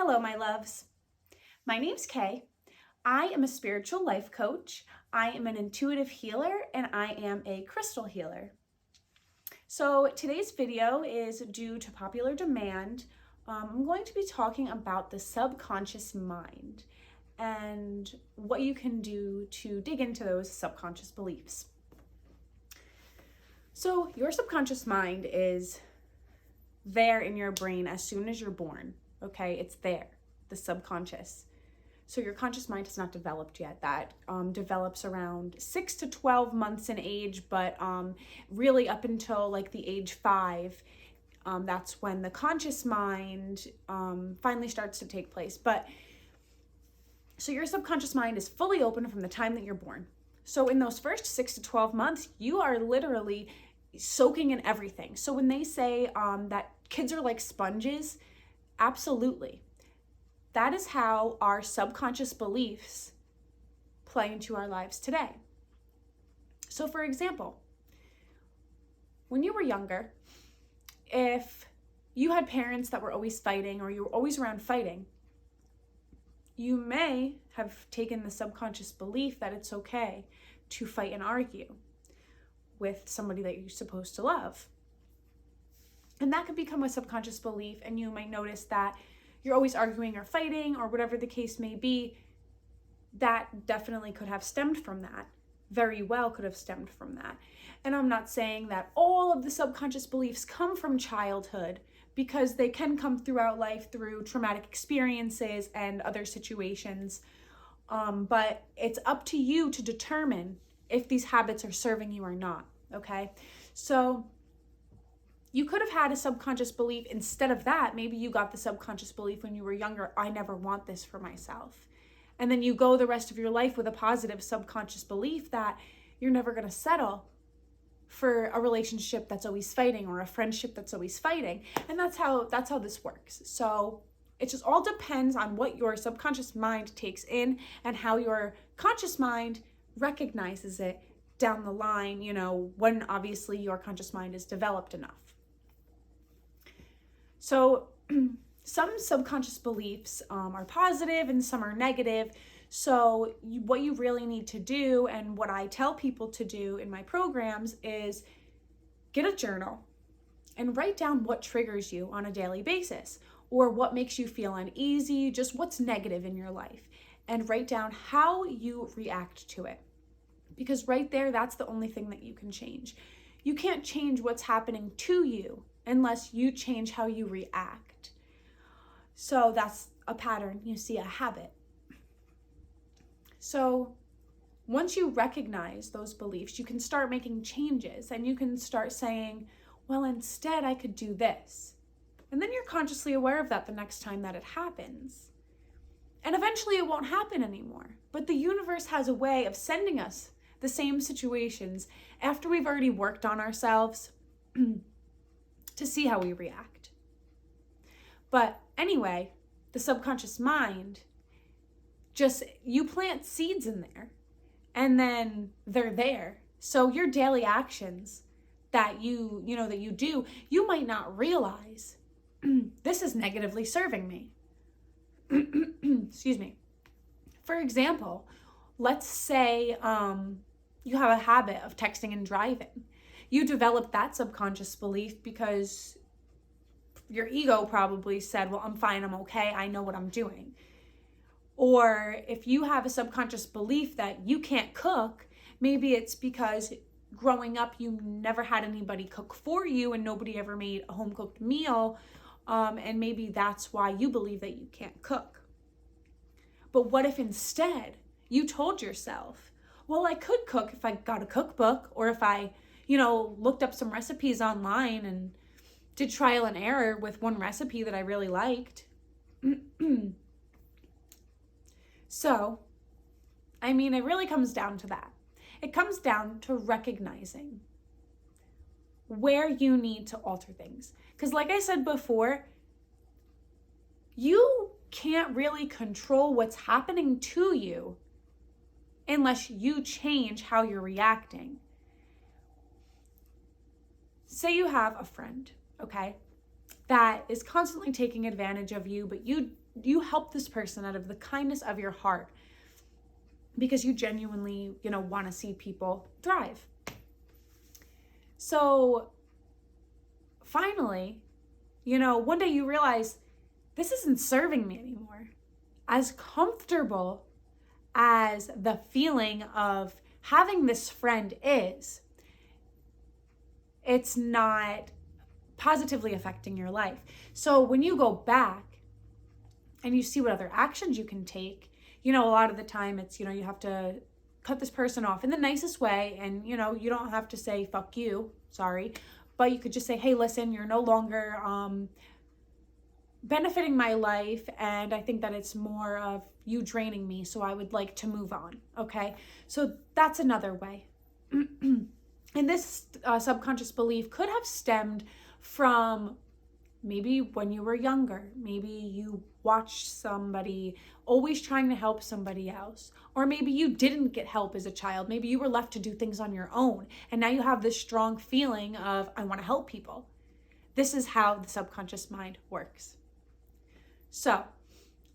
Hello, my loves. My name's Kay. I am a spiritual life coach. I am an intuitive healer and I am a crystal healer. So today's video is due to popular demand. I'm going to be talking about the subconscious mind and what you can do to dig into those subconscious beliefs. So your subconscious mind is there in your brain as soon as you're born, okay? It's there, the subconscious. So your conscious mind has not developed yet. That develops around 6 to 12 months in age, but really up until like the age 5, that's when the conscious mind finally starts to take place. So your subconscious mind is fully open from the time that you're born. So in those first 6 to 12 months, you are literally soaking in everything. So when they say that kids are like sponges, absolutely. That is how our subconscious beliefs play into our lives today. So for example, when you were younger, if you had parents that were always fighting or you were always around fighting, you may have taken the subconscious belief that it's okay to fight and argue with somebody that you're supposed to love. And that could become a subconscious belief, and you might notice that you're always arguing or fighting or whatever the case may be. That definitely could have stemmed from that. Very well could have stemmed from that. And I'm not saying that all of the subconscious beliefs come from childhood, because they can come throughout life through traumatic experiences and other situations. But it's up to you to determine if these habits are serving you or not, okay? So you could have had a subconscious belief instead of that. Maybe you got the subconscious belief when you were younger, I never want this for myself. And then you go the rest of your life with a positive subconscious belief that you're never going to settle for a relationship that's always fighting or a friendship that's always fighting. And that's how this works. So it just all depends on what your subconscious mind takes in and how your conscious mind recognizes it down the line, when obviously your conscious mind is developed enough. So some subconscious beliefs are positive and some are negative. So what you really need to do, and what I tell people to do in my programs, is get a journal and write down what triggers you on a daily basis, or what makes you feel uneasy, just what's negative in your life, and write down how you react to it. Because right there, that's the only thing that you can change. You can't change what's happening to you unless you change how you react. So that's a pattern, you see, a habit. So once you recognize those beliefs, you can start making changes, and you can start saying, well, instead I could do this. And then you're consciously aware of that the next time that it happens. And eventually it won't happen anymore. But the universe has a way of sending us the same situations after we've already worked on ourselves to see how we react. But anyway, the subconscious mind, you plant seeds in there, and then they're there. So your daily actions that you do, you might not realize this is negatively serving me. Excuse me. For example, let's say you have a habit of texting and driving. You developed that subconscious belief because your ego probably said, well, I'm fine, I'm okay, I know what I'm doing. Or if you have a subconscious belief that you can't cook, maybe it's because growing up you never had anybody cook for you and nobody ever made a home-cooked meal, and maybe that's why you believe that you can't cook. But what if instead you told yourself, well, I could cook if I got a cookbook, or if I looked up some recipes online and did trial and error with one recipe that I really liked. So, it really comes down to that. It comes down to recognizing where you need to alter things. Because like I said before, you can't really control what's happening to you unless you change how you're reacting. Say you have a friend, okay, that is constantly taking advantage of you, but you you help this person out of the kindness of your heart because you genuinely, want to see people thrive. So finally, one day you realize this isn't serving me anymore. As comfortable as the feeling of having this friend is, it's not positively affecting your life. So when you go back and you see what other actions you can take, a lot of the time it's, you have to cut this person off in the nicest way. And, you don't have to say, fuck you, sorry. But you could just say, hey, listen, you're no longer benefiting my life. And I think that it's more of you draining me. So I would like to move on. Okay. So that's another way. And this subconscious belief could have stemmed from maybe when you were younger. Maybe you watched somebody always trying to help somebody else. Or maybe you didn't get help as a child. Maybe you were left to do things on your own. And now you have this strong feeling of, I want to help people. This is how the subconscious mind works. So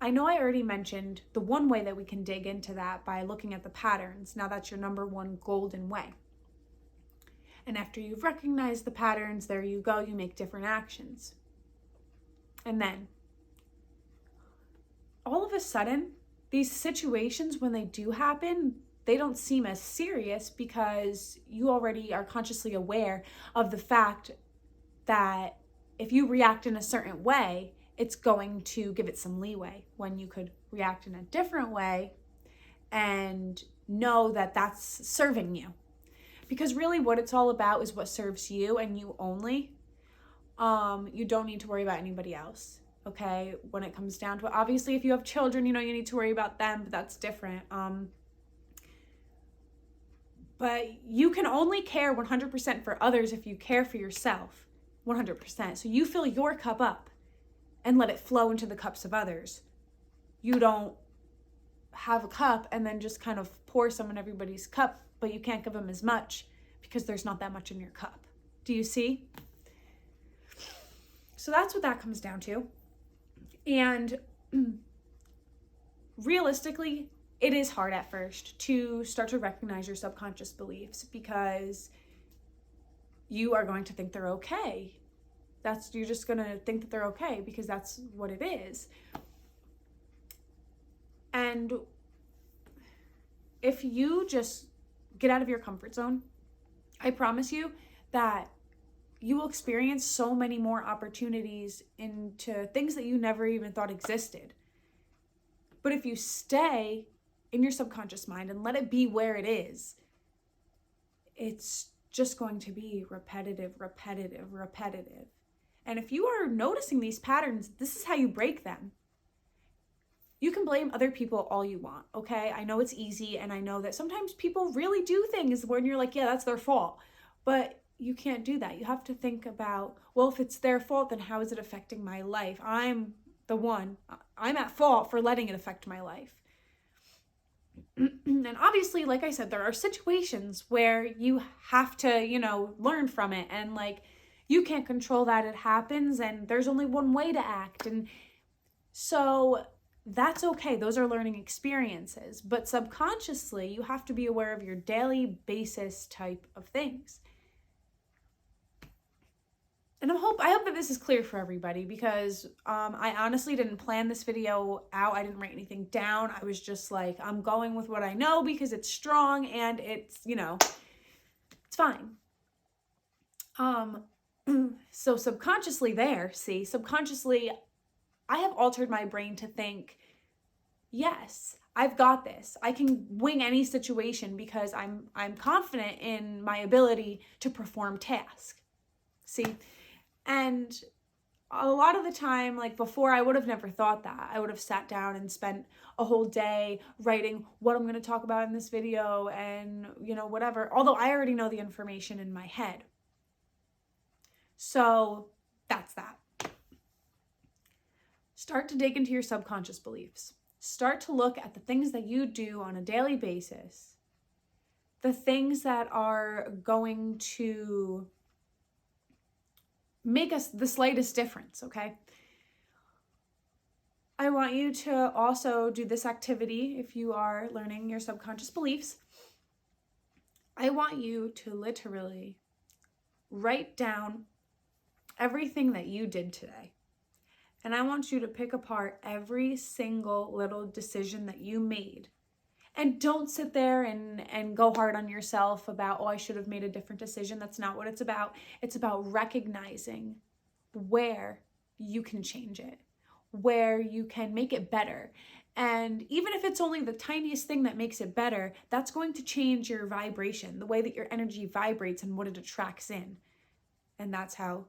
I know I already mentioned the one way that we can dig into that by looking at the patterns. Now that's your number one golden way. And after you've recognized the patterns, there you go, you make different actions. And then, all of a sudden, these situations, when they do happen, they don't seem as serious because you already are consciously aware of the fact that if you react in a certain way, it's going to give it some leeway, when you could react in a different way and know that that's serving you. Because really what it's all about is what serves you and you only. You don't need to worry about anybody else, okay? When it comes down to it. Obviously, if you have children, you need to worry about them, but that's different. But you can only care 100% for others if you care for yourself 100%. So you fill your cup up and let it flow into the cups of others. You don't have a cup and then just kind of pour some in everybody's cup, but you can't give them as much because there's not that much in your cup. Do you see? So that's what that comes down to. And realistically, it is hard at first to start to recognize your subconscious beliefs because you are going to think they're okay. You're just going to think that they're okay because that's what it is. And if you just get out of your comfort zone, I promise you that you will experience so many more opportunities into things that you never even thought existed. But if you stay in your subconscious mind and let it be where it is, it's just going to be repetitive. And if you are noticing these patterns, this is how you break them. You can blame other people all you want, okay? I know it's easy, and I know that sometimes people really do things when you're like, yeah, that's their fault. But you can't do that. You have to think about, well, if it's their fault, then how is it affecting my life? I'm at fault for letting it affect my life. And obviously, like I said, there are situations where you have to, learn from it. And you can't control that it happens, and there's only one way to act. And so that's okay. Those are learning experiences. But subconsciously, you have to be aware of your daily basis type of things. And I hope that this is clear for everybody because I honestly didn't plan this video out. I didn't write anything down. I was just like, I'm going with what I know because it's strong and it's, it's fine. So subconsciously I have altered my brain to think, yes, I've got this. I can wing any situation because I'm confident in my ability to perform tasks. See? And a lot of the time, before, I would have never thought that. I would have sat down and spent a whole day writing what I'm going to talk about in this video and, whatever. Although I already know the information in my head. So that's that. Start to dig into your subconscious beliefs. Start to look at the things that you do on a daily basis. The things that are going to make us the slightest difference, okay? I want you to also do this activity if you are learning your subconscious beliefs. I want you to literally write down everything that you did today. And I want you to pick apart every single little decision that you made. And don't sit there and go hard on yourself about, oh, I should have made a different decision. That's not what it's about. It's about recognizing where you can change it, where you can make it better. And even if it's only the tiniest thing that makes it better, that's going to change your vibration, the way that your energy vibrates and what it attracts in. And that's how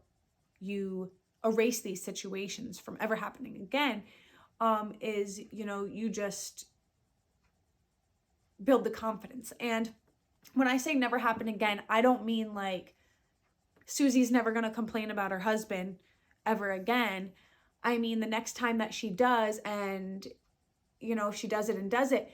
you erase these situations from ever happening again, is, you just build the confidence. And when I say never happen again, I don't mean like Susie's never going to complain about her husband ever again. I mean, the next time that she does, and, if she does it,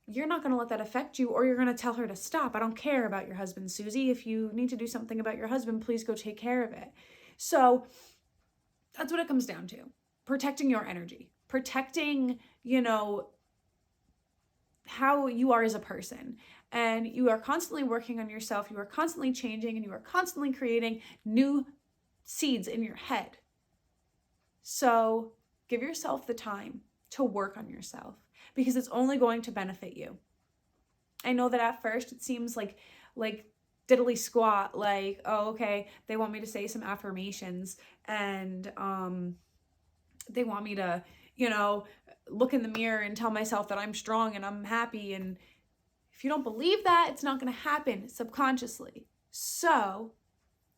you're not going to let that affect you, or you're going to tell her to stop. I don't care about your husband, Susie. If you need to do something about your husband, please go take care of it. So that's what it comes down to. Protecting your energy, protecting, how you are as a person. And you are constantly working on yourself. You are constantly changing, and you are constantly creating new seeds in your head. So give yourself the time to work on yourself, because it's only going to benefit you. I know that at first it seems like diddly squat, like, oh, okay, they want me to say some affirmations, and they want me to, look in the mirror and tell myself that I'm strong and I'm happy. And if you don't believe that, it's not going to happen subconsciously. So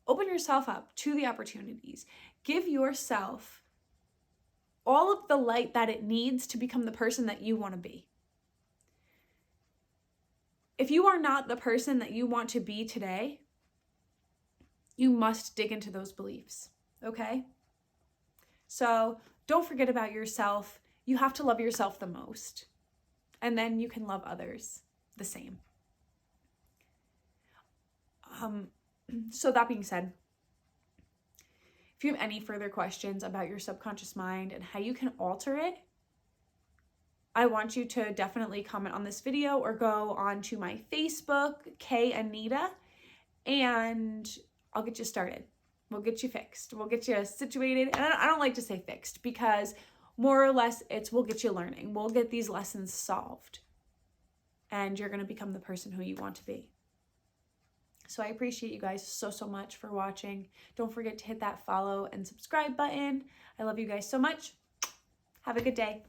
open yourself up to the opportunities. Give yourself all of the light that it needs to become the person that you want to be. If you are not the person that you want to be today, you must dig into those beliefs, okay? So don't forget about yourself. You have to love yourself the most, and then you can love others the same. So that being said, if you have any further questions about your subconscious mind and how you can alter it, I want you to definitely comment on this video or go onto my Facebook, K Anita, and I'll get you started. We'll get you fixed. We'll get you situated. And I don't like to say fixed, because more or less we'll get you learning. We'll get these lessons solved, and you're going to become the person who you want to be. So I appreciate you guys so much for watching. Don't forget to hit that follow and subscribe button. I love you guys so much. Have a good day.